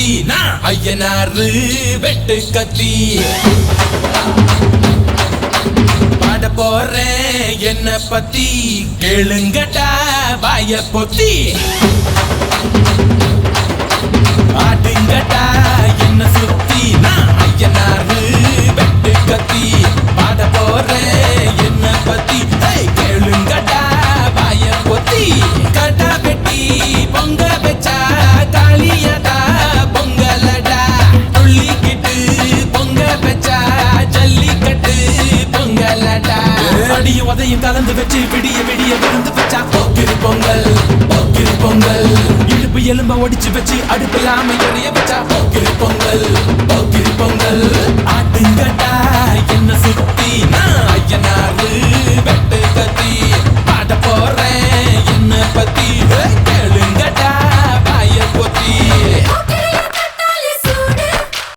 சுத்தி நான் ஐயனாரு வெட்டு கத்தி பாட போறேன் என்ன பத்தி கேளுங்கடா வாய பொத்தி ஆடுங்கடா என்ன சுத்தி நான் ஐயனாரு வெட்டு கத்தி பாட போறேன் என்ன பத்தி கேளுங்கடா வாய பொத்தி கடா வெட்டி பொங்க வச்சா காளியடா பொங்கலடா துள்ளிக்கிட்டு பொங்க வச்சா ஜல்லிக்கட்டு பொங்கலடா அடியும் உதையும் கலந்து வச்சு விடிய விடிய விழுந்து வச்சா போக்கிரி பொங்கல் போக்கிரி பொங்கல் இடுப்பு எலும்ப ஒடிச்சு வச்சு அடுப்பில்லாம எறிய வச்சா போக்கிரி பொங்கல்